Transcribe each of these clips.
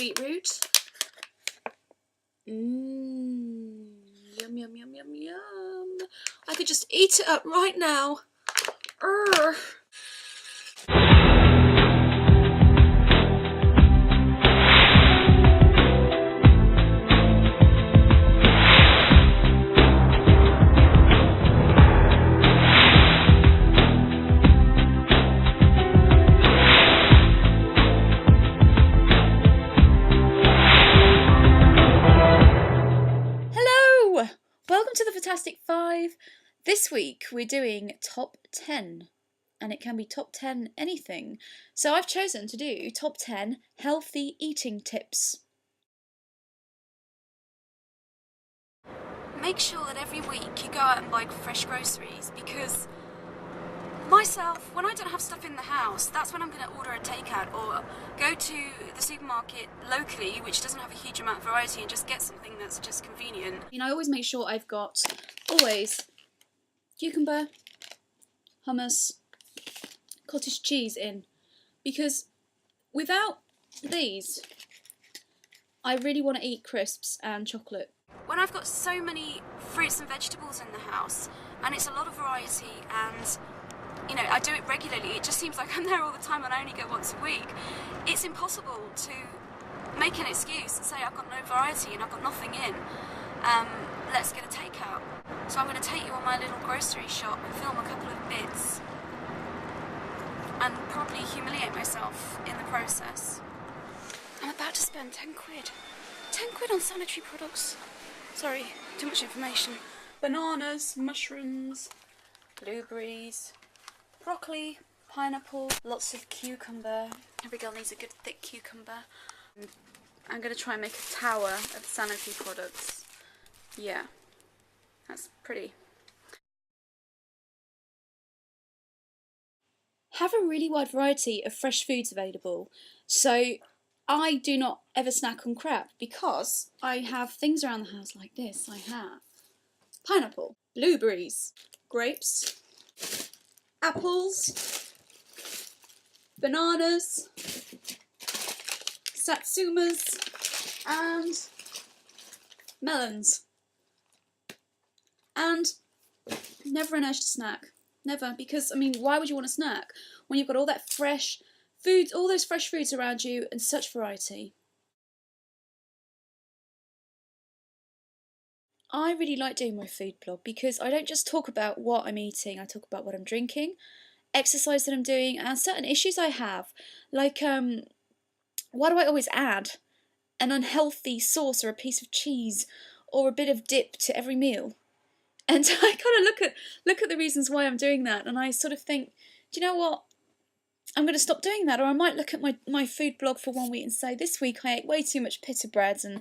beetroot. Mmm, yum, yum, yum, yum, yum. I could just eat it up right now. Urgh. Welcome to the Fantastic 5. This week we're doing top 10, and it can be top 10 anything. So I've chosen to do top 10 healthy eating tips. Make sure that every week you go out and buy fresh groceries, because myself, when I don't have stuff in the house, that's when I'm going to order a takeout or go to the supermarket locally, which doesn't have a huge amount of variety, and just get something that's just convenient. I always make sure I've got, always, cucumber, hummus, cottage cheese in, because without these, I really want to eat crisps and chocolate. When I've got so many fruits and vegetables in the house, and it's a lot of variety, and you know, I do it regularly, it just seems like I'm there all the time and I only go once a week. It's impossible to make an excuse and say I've got no variety and I've got nothing in. Let's get a takeout. So I'm going to take you on my little grocery shop and film a couple of bits and probably humiliate myself in the process. I'm about to spend 10 quid. 10 quid on sanitary products. Sorry, too much information. Bananas, mushrooms, blueberries, broccoli, pineapple, lots of cucumber. Every girl needs a good thick cucumber. I'm going to try and make a tower of sanitary products. Yeah, that's pretty. Have a really wide variety of fresh foods available. So I do not ever snack on crap, because I have things around the house like this. I have pineapple, blueberries, grapes, apples, bananas, satsumas, and melons. And never an urge to snack. Never, because, I mean, why would you want to snack when you've got all that fresh food, all those fresh foods around you and such variety? I really like doing my food blog because I don't just talk about what I'm eating, I talk about what I'm drinking, exercise that I'm doing, and certain issues I have, like why do I always add an unhealthy sauce or a piece of cheese or a bit of dip to every meal? And I kind of look at the reasons why I'm doing that, and I sort of think, do you know what? I'm going to stop doing that. Or I might look at my food blog for 1 week and say, this week I ate way too much pita bread. And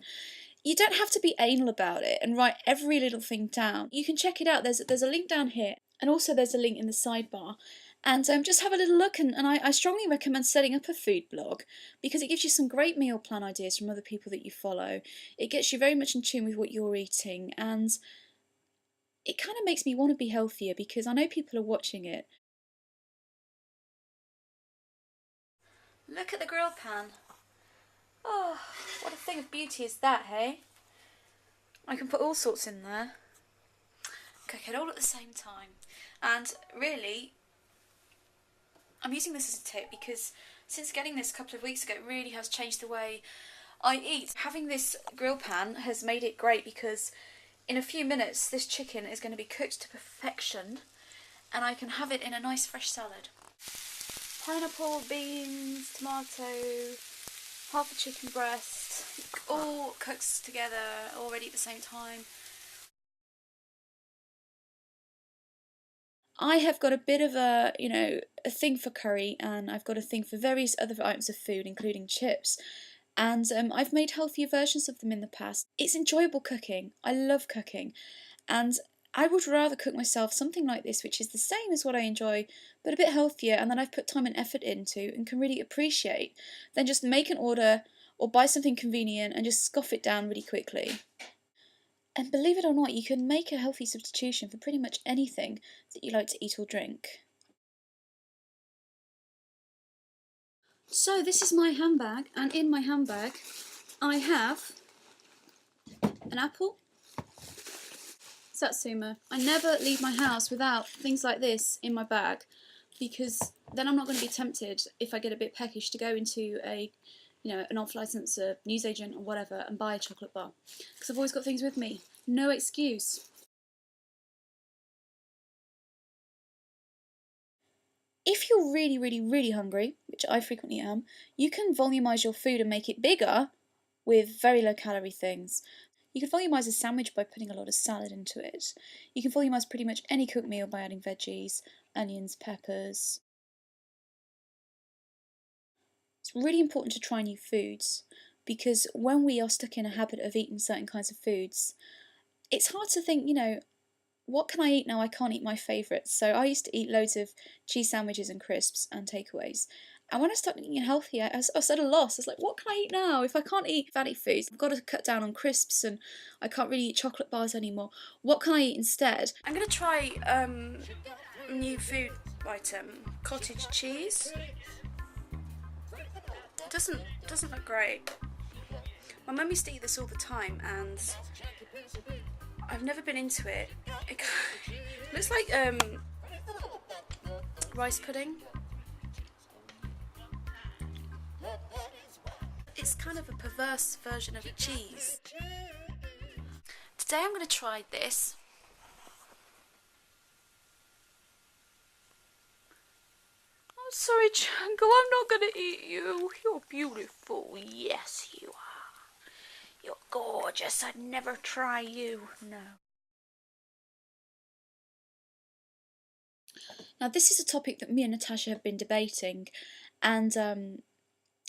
you don't have to be anal about it and write every little thing down. You can check it out. There's a link down here, and also there's a link in the sidebar. And just have a little look, and I strongly recommend setting up a food blog, because it gives you some great meal plan ideas from other people that you follow. It gets you very much in tune with what you're eating, and it kind of makes me want to be healthier, because I know people are watching it. Look at the grill pan. Oh, what a thing of beauty is that, hey? I can put all sorts in there. Cook it all at the same time. And really, I'm using this as a tip because since getting this a couple of weeks ago, it really has changed the way I eat. Having this grill pan has made it great, because in a few minutes this chicken is going to be cooked to perfection and I can have it in a nice fresh salad. Pineapple, beans, tomato, half a chicken breast, all cooks together already at the same time. I have got a bit of a thing for curry, and I've got a thing for various other items of food, including chips. And I've made healthier versions of them in the past. It's enjoyable cooking. I love cooking. And I would rather cook myself something like this, which is the same as what I enjoy, but a bit healthier, and that I've put time and effort into and can really appreciate, than just make an order or buy something convenient and just scoff it down really quickly. And believe it or not, you can make a healthy substitution for pretty much anything that you like to eat or drink. So this is my handbag, and in my handbag I have an apple, Satsuma. I never leave my house without things like this in my bag, because then I'm not going to be tempted, if I get a bit peckish, to go into a, an off-licence, a newsagent or whatever, and buy a chocolate bar. Because I've always got things with me. No excuse. If you're really, really, really hungry, which I frequently am, you can volumise your food and make it bigger with very low calorie things. You can volumise a sandwich by putting a lot of salad into it. You can volumise pretty much any cooked meal by adding veggies, onions, peppers. It's really important to try new foods, because when we are stuck in a habit of eating certain kinds of foods, it's hard to think, what can I eat now? I can't eat my favourites. So I used to eat loads of cheese sandwiches and crisps and takeaways. And when I started eating healthy, I was at a loss. I was like, what can I eat now? If I can't eat fatty foods, I've got to cut down on crisps, and I can't really eat chocolate bars anymore. What can I eat instead? I'm going to try a new food item, cottage cheese. It doesn't look great. My mum used to eat this all the time, and I've never been into it. It looks like rice pudding. It's kind of a perverse version of a cheese. Today I'm going to try this. I'm sorry, Django, I'm not going to eat you. You're beautiful. Yes, you are. You're gorgeous. I'd never try you. No. Now, this is a topic that me and Natasha have been debating, and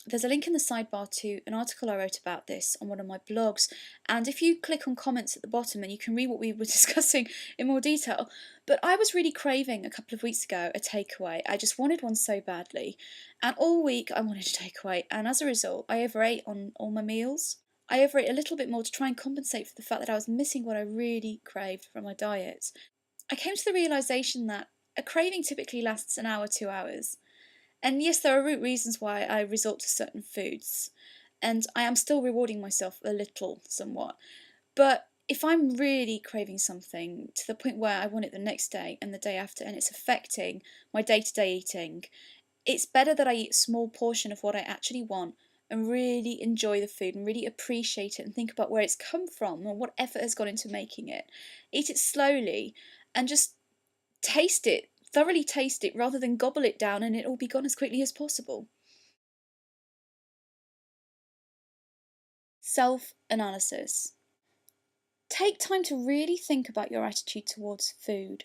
there's a link in the sidebar to an article I wrote about this on one of my blogs, and if you click on comments at the bottom, then you can read what we were discussing in more detail. But I was really craving a couple of weeks ago a takeaway. I just wanted one so badly, and all week I wanted a takeaway, and as a result I overate on all my meals. I overate a little bit more to try and compensate for the fact that I was missing what I really craved from my diet. I came to the realisation that a craving typically lasts an hour, 2 hours. And yes, there are root reasons why I resort to certain foods, and I am still rewarding myself a little, somewhat. But if I'm really craving something to the point where I want it the next day and the day after, and it's affecting my day-to-day eating, it's better that I eat a small portion of what I actually want and really enjoy the food and really appreciate it and think about where it's come from and what effort has gone into making it. Eat it slowly and just taste it. Thoroughly taste it rather than gobble it down and it will be gone as quickly as possible. Self-analysis. Take time to really think about your attitude towards food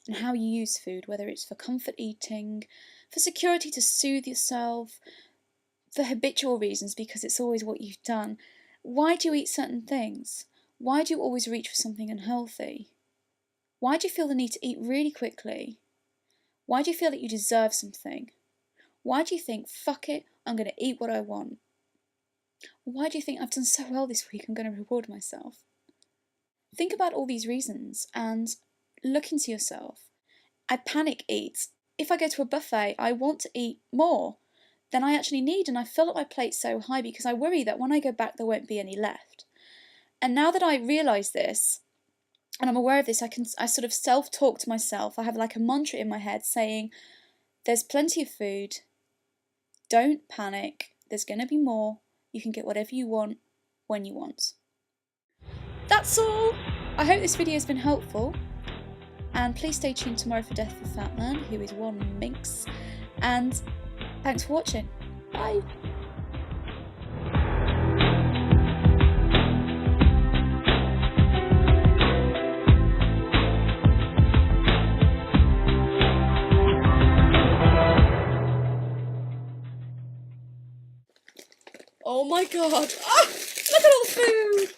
and how you use food, whether it's for comfort eating, for security to soothe yourself, for habitual reasons because it's always what you've done. Why do you eat certain things? Why do you always reach for something unhealthy? Why do you feel the need to eat really quickly? Why do you feel that you deserve something? Why do you think, fuck it, I'm going to eat what I want? Why do you think, I've done so well this week, I'm going to reward myself? Think about all these reasons and look into yourself. I panic eat. If I go to a buffet, I want to eat more than I actually need, and I fill up my plate so high because I worry that when I go back there won't be any left. And now that I realise this, and I'm aware of this, I sort of self-talk to myself. I have like a mantra in my head saying, there's plenty of food, don't panic, there's going to be more, you can get whatever you want, when you want. That's all! I hope this video has been helpful, and please stay tuned tomorrow for Death of the Fat Man, who is one minx, and thanks for watching. Bye! Oh my god! Ah, look at all the food!